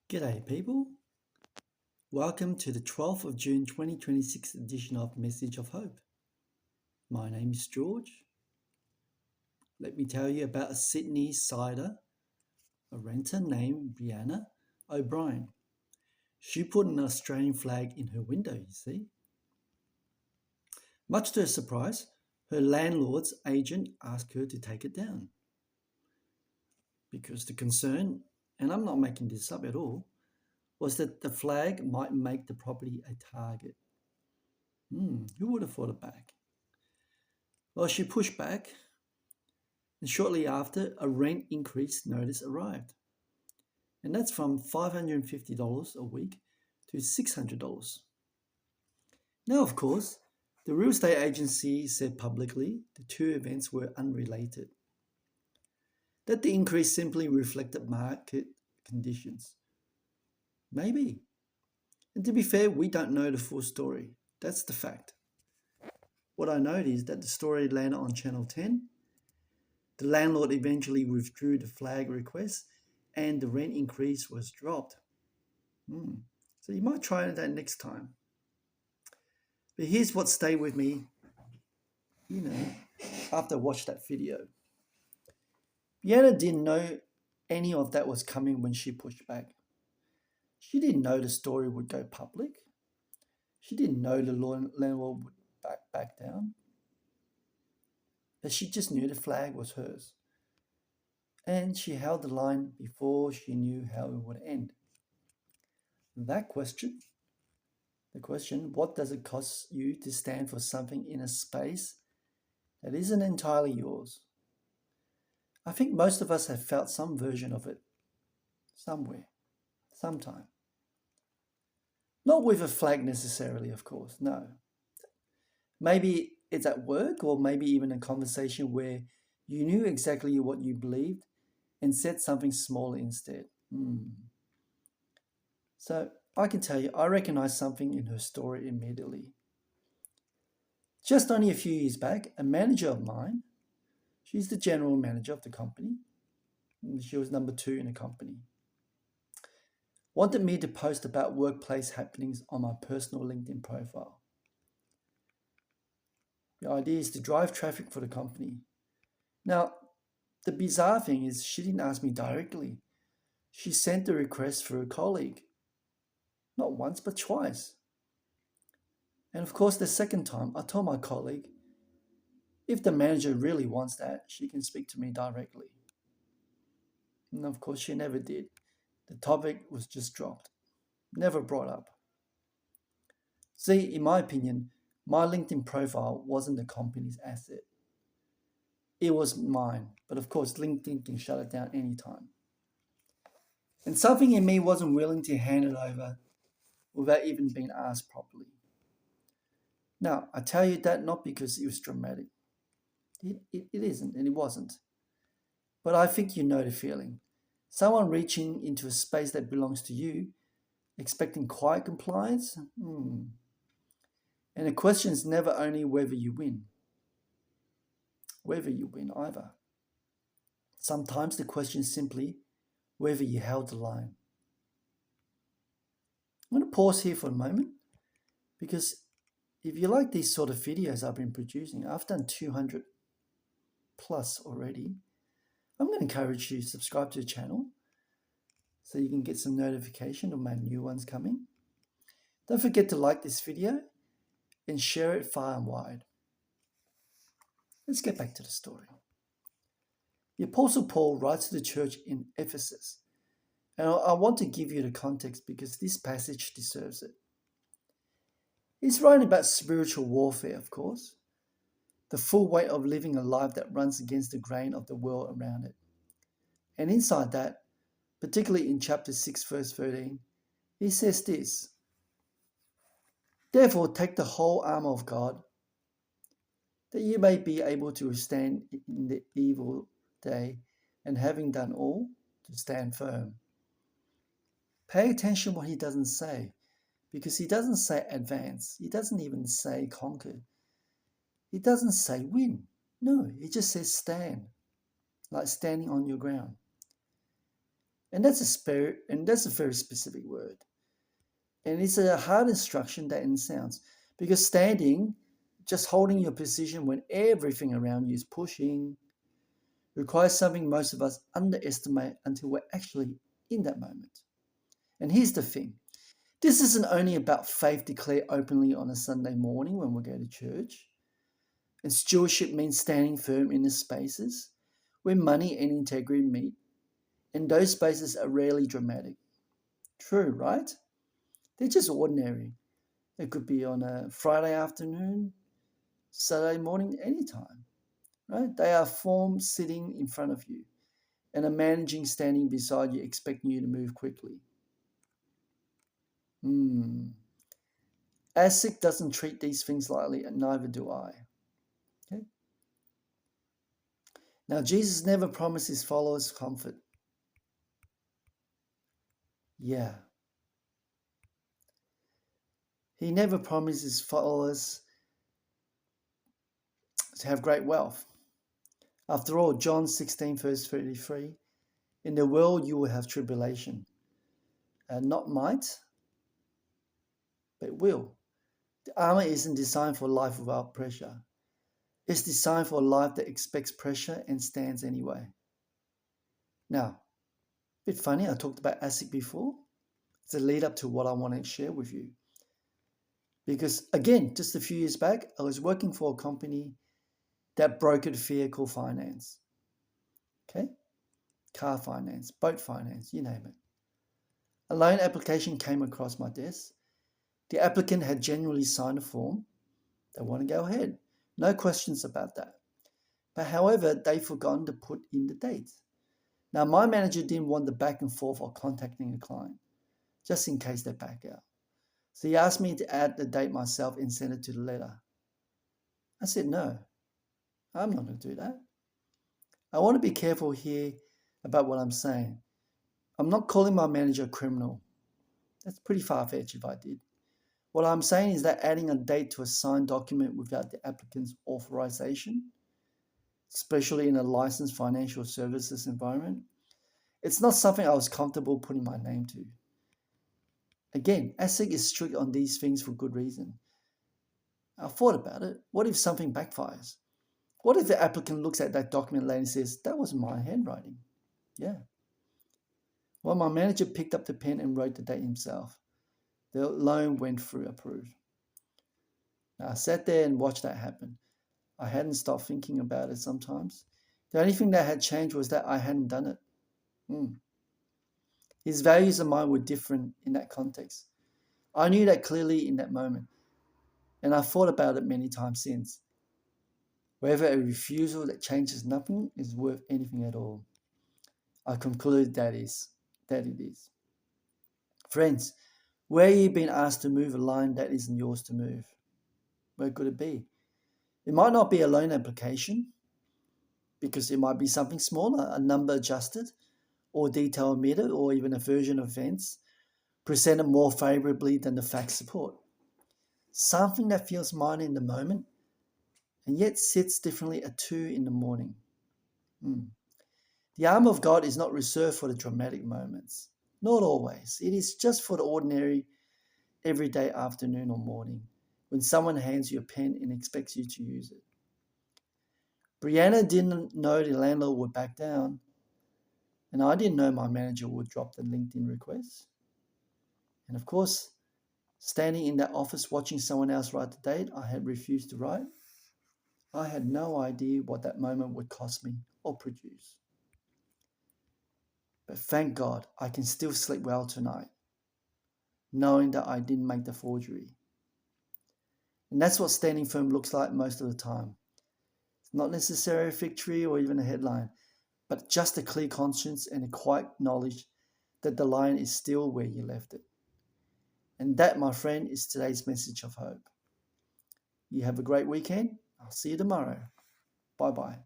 G'day people, welcome to the 12th of June 2026 edition of Message of Hope. My name is George. Let me tell you about a Sydney-sider, a renter named Brianna O'Brien. She put an Australian flag in her window, you see. Much to her surprise, her landlord's agent asked her to take it down. Because the concern, and I'm not making this up at all, was that the flag might make the property a target. Who would have thought it back? Well, she pushed back, and shortly after, a rent increase notice arrived. And that's from $550 a week to $600. Now, of course, the real estate agency said publicly the two events were unrelated, that the increase simply reflected market conditions. Maybe. And to be fair, we don't know the full story. That's the fact. What I know is that the story landed on Channel 10. The landlord eventually withdrew the flag request and the rent increase was dropped. So you might try that next time. But here's what stayed with me, after I watched that video. Brianna didn't know any of that was coming when she pushed back. She didn't know the story would go public. She didn't know the landlord would back down. But she just knew the flag was hers. And she held the line before she knew how it would end. That question, the question, what does it cost you to stand for something in a space that isn't entirely yours? I think most of us have felt some version of it somewhere, sometime. Not with a flag necessarily, of course, no. Maybe it's at work or maybe even a conversation where you knew exactly what you believed and said something smaller instead. So I can tell you, I recognize something in her story immediately. Just only a few years back, a manager of mine, she's the general manager of the company, she was number 2 in the company, wanted me to post about workplace happenings on my personal LinkedIn profile. The idea is to drive traffic for the company. Now, the bizarre thing is she didn't ask me directly. She sent the request through a colleague. Not once, but twice. And of course, the second time, I told my colleague, if the manager really wants that, she can speak to me directly. And of course, she never did. The topic was just dropped, never brought up. See, in my opinion, my LinkedIn profile wasn't the company's asset. It was mine, but of course, LinkedIn can shut it down anytime. And something in me wasn't willing to hand it over without even being asked properly. Now, I tell you that not because it was dramatic. It isn't, and it wasn't. But I think you know the feeling. Someone reaching into a space that belongs to you, expecting quiet compliance? And the question is never only whether you win either. Sometimes the question is simply whether you held the line. I'm going to pause here for a moment because if you like these sort of videos I've been producing, I've done 200 plus already. I'm going to encourage you to subscribe to the channel so you can get some notification of my new ones coming. Don't forget to like this video and share it far and wide. Let's get back to the story. The Apostle Paul writes to the church in Ephesus, and I want to give you the context because this passage deserves it. He's writing about spiritual warfare, of course, the full weight of living a life that runs against the grain of the world around it. And inside that, particularly in chapter 6, verse 13, he says this: "Therefore take the whole armour of God, that you may be able to withstand in the evil day, and having done all, to stand firm." Pay attention what he doesn't say, because he doesn't say advance. He doesn't even say conquer. He doesn't say win. No, he just says stand, like standing on your ground. And that's a very specific word. And it's a hard instruction that it sounds. Because standing, just holding your position when everything around you is pushing, requires something most of us underestimate until we're actually in that moment. And here's the thing. This isn't only about faith declared openly on a Sunday morning when we go to church. And stewardship means standing firm in the spaces where money and integrity meet. And those spaces are rarely dramatic. True, right? They're just ordinary. It could be on a Friday afternoon, Saturday morning, anytime, right? They are forms sitting in front of you and a managing standing beside you, expecting you to move quickly. ASIC doesn't treat these things lightly, and neither do I. Okay? Now, Jesus never promised his followers comfort. Yeah. He never promised his followers to have great wealth. After all, John 16, verse 33, in the world you will have tribulation, and not might, but will. The armor isn't designed for life without pressure. It's designed for a life that expects pressure and stands anyway. Now, a bit funny, I talked about ASIC before. It's a lead up to what I want to share with you. Because again, just a few years back, I was working for a company that brokered vehicle finance. Okay? Car finance, boat finance, you name it. A loan application came across my desk. The applicant had genuinely signed a form. They want to go ahead. No questions about that. But however, they'd forgotten to put in the date. Now, my manager didn't want the back and forth of contacting a client, just in case they back out. So he asked me to add the date myself and send it to the letter. I said, no, I'm not going to do that. I want to be careful here about what I'm saying. I'm not calling my manager a criminal. That's pretty far-fetched if I did. What I'm saying is that adding a date to a signed document without the applicant's authorization, especially in a licensed financial services environment, it's not something I was comfortable putting my name to. Again, ASIC is strict on these things for good reason. I thought about it. What if something backfires? What if the applicant looks at that document later and says, that was my handwriting? Yeah. Well, my manager picked up the pen and wrote the date himself. The loan went through approved. Now, I sat there and watched that happen. I hadn't stopped thinking about it sometimes. The only thing that had changed was that I hadn't done it. His values and mine were different in that context. I knew that clearly in that moment, and I've thought about it many times since. Whether a refusal that changes nothing is worth anything at all. I concluded that it is. Friends, where you've been asked to move a line that isn't yours to move, where could it be? It might not be a loan application, because it might be something smaller, a number adjusted, or detail omitted, or even a version of events presented more favorably than the facts support. Something that feels minor in the moment and yet sits differently at 2 in the morning. The arm of God is not reserved for the dramatic moments. Not always. It is just for the ordinary, everyday afternoon or morning when someone hands you a pen and expects you to use it. Brianna didn't know the landlord would back down, and I didn't know my manager would drop the LinkedIn request. And of course, standing in that office watching someone else write the date I had refused to write, I had no idea what that moment would cost me or produce. But thank God I can still sleep well tonight, knowing that I didn't make the forgery. And that's what standing firm looks like most of the time. It's not necessarily a victory or even a headline, but just a clear conscience and a quiet knowledge that the line is still where you left it. And that, my friend, is today's message of hope. You have a great weekend. I'll see you tomorrow. Bye-bye.